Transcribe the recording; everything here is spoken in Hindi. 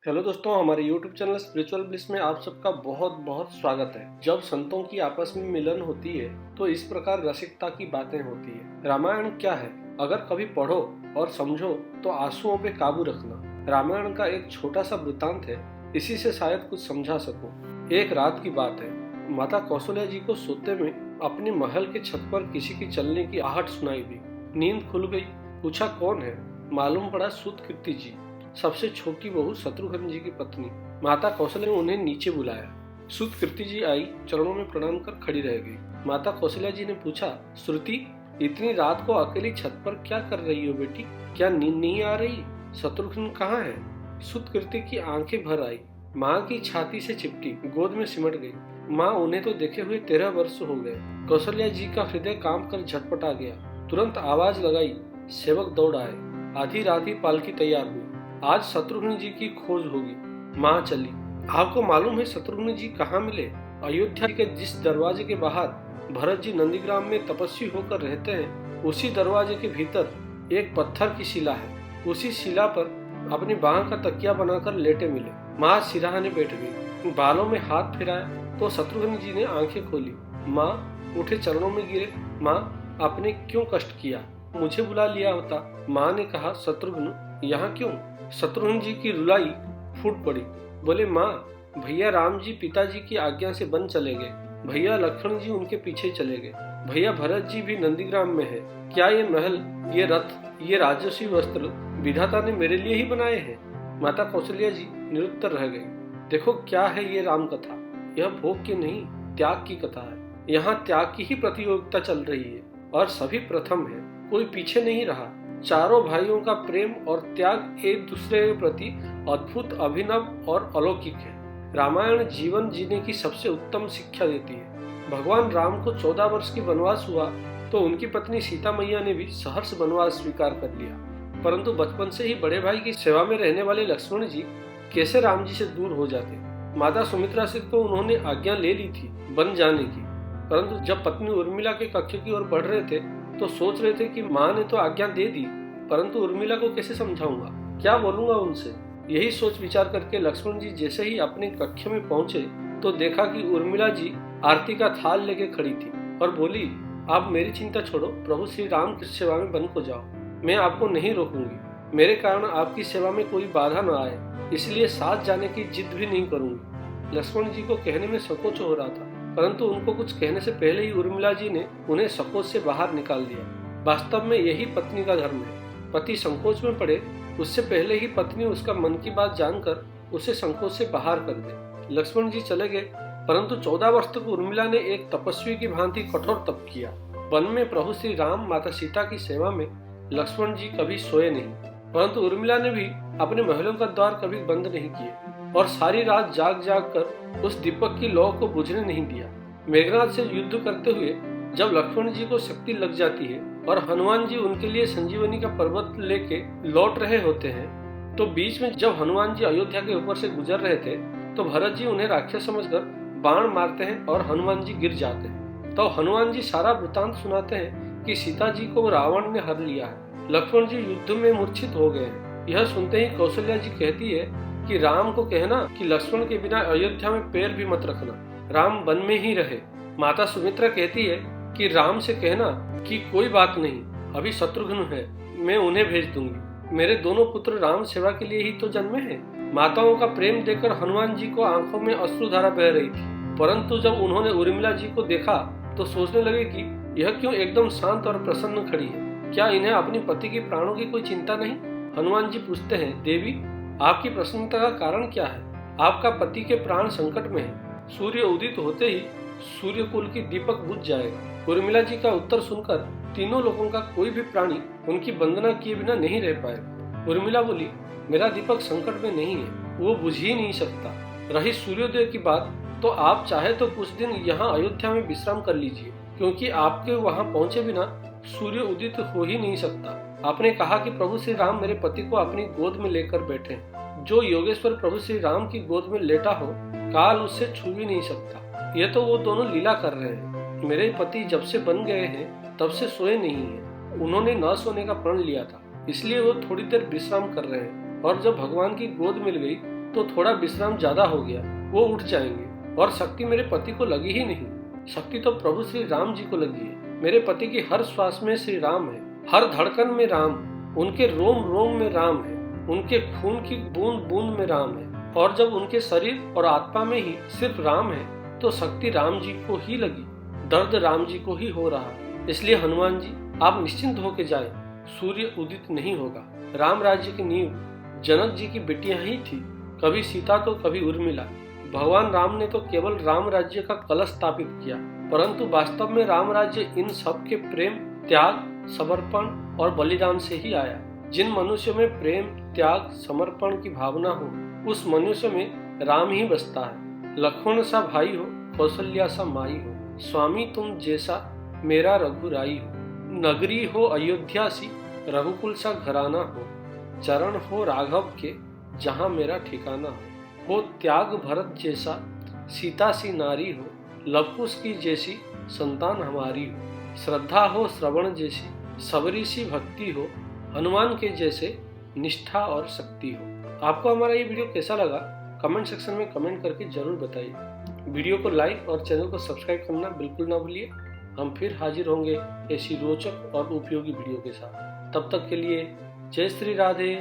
हेलो दोस्तों, हमारे YouTube चैनल स्पिरिचुअल ब्लिस में आप सबका बहुत बहुत स्वागत है। जब संतों की आपस में मिलन होती है तो इस प्रकार रसिकता की बातें होती है। रामायण क्या है? अगर कभी पढ़ो और समझो तो आंसुओं पे काबू रखना। रामायण का एक छोटा सा वृत्तांत है, इसी से शायद कुछ समझा सकूं। एक रात की बात है, माता कौशल्या जी को सोते में अपने महल के छत पर किसी की चलने की आहट सुनाई दी। नींद खुल गई। पूछा कौन है? मालूम पड़ा सुतकीर्ति जी, सबसे छोटी बहू शत्रुघ्न जी की पत्नी। माता कौशल्या ने उन्हें नीचे बुलाया। सुतकीर्ति जी आई, चरणों में प्रणाम कर खड़ी रह गई। माता कौशल्या जी ने पूछा, श्रुति, इतनी रात को अकेली छत पर क्या कर रही हो बेटी? क्या नींद नहीं आ रही? शत्रुघ्न कहाँ है? सुतकीर्ति की आंखें भर आई, माँ की छाती से चिपटी, गोद में सिमट गई। माँ, उन्हें तो देखे हुए 13 वर्ष हो गए। कौशल्या जी का हृदय काम कर झटपटा गया। तुरंत आवाज लगाई, सेवक दौड़ आए। आधी रात ही पालकी तैयार हुई। आज शत्रुघ्न जी की खोज होगी। माँ चली। आपको मालूम है शत्रुघ्न जी कहाँ मिले? अयोध्या के जिस दरवाजे के बाहर भरत जी नंदीग्राम में तपस्वी होकर रहते हैं, उसी दरवाजे के भीतर एक पत्थर की शिला है। उसी शिला पर अपनी बाह का तकिया बनाकर लेटे मिले। माँ सिरहाने बैठ गई। बालों में हाथ फिराया तो शत्रुघ्न जी ने आंखें खोली। माँ उठे, चरणों में गिरे। माँ, आपने क्यों कष्ट किया? मुझे बुला लिया होता। माँ ने कहा, शत्रुघ्न यहाँ क्यों? शत्रुघ्न जी की रुलाई फूट पड़ी। बोले, माँ, भैया राम जी पिताजी की आज्ञा से वन चले गए। भैया लक्ष्मण जी उनके पीछे चले गए। भैया भरत जी भी नंदीग्राम में है। क्या ये महल, ये रथ, ये राजस्वी वस्त्र विधाता ने मेरे लिए ही बनाए हैं? माता कौशल्या जी निरुत्तर रह गई। देखो, क्या है ये राम कथा? यह भोग की नहीं, त्याग की कथा है। यहाँ त्याग की ही प्रतियोगिता चल रही है और सभी प्रथम है, कोई पीछे नहीं रहा। चारों भाइयों का प्रेम और त्याग एक दूसरे के प्रति अद्भुत, अभिनव और अलौकिक है। रामायण जीवन जीने की सबसे उत्तम शिक्षा देती है। भगवान राम को 14 वर्ष की वनवास हुआ तो उनकी पत्नी सीता मैया ने भी सहर्ष वनवास स्वीकार कर लिया। परंतु बचपन से ही बड़े भाई की सेवा में रहने वाले लक्ष्मण जी कैसे राम जी से दूर हो जाते? माता सुमित्रा से तो उन्होंने आज्ञा ले ली थी वन जाने की, परंतु जब पत्नी उर्मिला के कक्ष की ओर बढ़ रहे थे तो सोच रहे थे कि माँ ने तो आज्ञा दे दी, परंतु उर्मिला को कैसे समझाऊंगा, क्या बोलूंगा उनसे? यही सोच विचार करके लक्ष्मण जी जैसे ही अपने कक्ष में पहुंचे तो देखा कि उर्मिला जी आरती का थाल लेके खड़ी थी और बोली, आप मेरी चिंता छोड़ो, प्रभु श्री राम की सेवा में वन को जाओ। मैं आपको नहीं रोकूंगी। मेरे कारण आपकी सेवा में कोई बाधा न आए, इसलिए साथ जाने की जिद भी नहीं करूंगी। लक्ष्मण जी को कहने में संकोच हो रहा था, परंतु उनको कुछ कहने से पहले ही उर्मिला जी ने उन्हें संकोच से बाहर निकाल दिया। वास्तव में यही पत्नी का धर्म है। पति संकोच में पड़े उससे पहले ही पत्नी उसका मन की बात जानकर उसे संकोच से बाहर कर दे। लक्ष्मण जी चले गए, परंतु 14 वर्ष तक उर्मिला ने एक तपस्वी की भांति कठोर तप किया। वन में प्रभु श्री राम, माता सीता की सेवा में लक्ष्मण जी कभी सोए नहीं, परंतु उर्मिला ने भी अपने महलों का द्वार कभी बंद नहीं किए और सारी रात जाग जाग कर उस दीपक की लौ को बुझने नहीं दिया। मेघनाथ से युद्ध करते हुए जब लक्ष्मण जी को शक्ति लग जाती है और हनुमान जी उनके लिए संजीवनी का पर्वत लेके लौट रहे होते हैं, तो बीच में जब हनुमान जी अयोध्या के ऊपर से गुजर रहे थे तो भरत जी उन्हें राक्षस समझकर बाण मारते हैं और हनुमान जी गिर जाते हैं। तो हनुमान जी सारा वृतांत सुनाते हैं कि सीता जी को रावण ने हर लिया है, लक्ष्मण जी युद्ध में मूर्छित हो गए हैं। यह सुनते ही कौशल्या जी कहती है कि राम को कहना कि लक्ष्मण के बिना अयोध्या में पैर भी मत रखना, राम वन में ही रहे। माता सुमित्रा कहती है कि राम से कहना कि कोई बात नहीं, अभी शत्रुघ्न है, मैं उन्हें भेज दूंगी। मेरे दोनों पुत्र राम सेवा के लिए ही तो जन्मे हैं। माताओं का प्रेम देखकर हनुमान जी को आंखों में अश्रुधारा बह रही थी, परंतु जब उन्होंने उर्मिला जी को देखा तो सोचने लगे कि यह क्यों एकदम शांत और प्रसन्न खड़ी है, क्या इन्हें अपनी पति के प्राणों की कोई चिंता नहीं? हनुमान जी पूछते हैं, देवी, आपकी प्रसन्नता का कारण क्या है? आपका पति के प्राण संकट में है। सूर्य उदित होते ही सूर्य कुल की दीपक बुझ जाएगा। उर्मिला जी का उत्तर सुनकर तीनों लोगों का कोई भी प्राणी उनकी वंदना किए बिना नहीं रह पाए। उर्मिला बोली, मेरा दीपक संकट में नहीं है, वो बुझ ही नहीं सकता। रही सूर्योदय की बात, तो आप चाहे तो कुछ दिन यहाँ अयोध्या में विश्राम कर लीजिए, क्योंकि आपके वहाँ पहुँचे बिना सूर्य उदित हो ही नहीं सकता। आपने कहा कि प्रभु श्री राम मेरे पति को अपनी गोद में लेकर बैठे। जो योगेश्वर प्रभु श्री राम की गोद में लेटा हो, काल उससे छू भी नहीं सकता। यह तो वो दोनों लीला कर रहे हैं। मेरे पति जब से बन गए हैं तब से सोए नहीं हैं। उन्होंने न सोने का प्रण लिया था, इसलिए वो थोड़ी देर विश्राम कर रहे हैं। और जब भगवान की गोद मिल गई तो थोड़ा विश्राम ज्यादा हो गया, वो उठ जाएंगे और शक्ति मेरे पति को लगी ही नहीं। शक्ति तो प्रभु श्री राम जी को लगी है। मेरे पति की हर श्वास में श्री राम है, हर धड़कन में राम, उनके रोम रोम में राम है, उनके खून की बूंद बूंद में राम है। और जब उनके शरीर और आत्मा में ही सिर्फ राम है तो शक्ति राम जी को ही लगी, दर्द राम जी को ही हो रहा। इसलिए हनुमान जी आप निश्चिंत होके जाएं, सूर्य उदित नहीं होगा। राम राज्य की नींव जनक जी की बेटियां ही थी, कभी सीता तो कभी उर्मिला। भगवान राम ने तो केवल राम राज्य का कलश स्थापित किया, परंतु वास्तव में राम राज्य इन सब के प्रेम, त्याग, समर्पण और बलिदान से ही आया। जिन मनुष्य में प्रेम, त्याग, समर्पण की भावना हो उस मनुष्य में राम ही बसता है। लक्ष्मण सा भाई हो, कौशल्या सा माई हो, स्वामी तुम जैसा मेरा रघुराई हो। नगरी हो अयोध्या सी, रघुकुल सा घराना हो, चरण हो राघव के जहाँ मेरा ठिकाना हो त्याग भरत जैसा सीता सी नारी हो, लवकुश की जैसी संतान हमारी हो। श्रद्धा हो श्रवण जैसी, सबरी सी भक्ति हो, हनुमान के जैसे निष्ठा और शक्ति हो। आपको हमारा ये वीडियो कैसा लगा कमेंट सेक्शन में कमेंट करके जरूर बताइए। वीडियो को लाइक और चैनल को सब्सक्राइब करना बिल्कुल ना भूलिए। हम फिर हाजिर होंगे ऐसी रोचक और उपयोगी वीडियो के साथ। तब तक के लिए जय श्री राधे।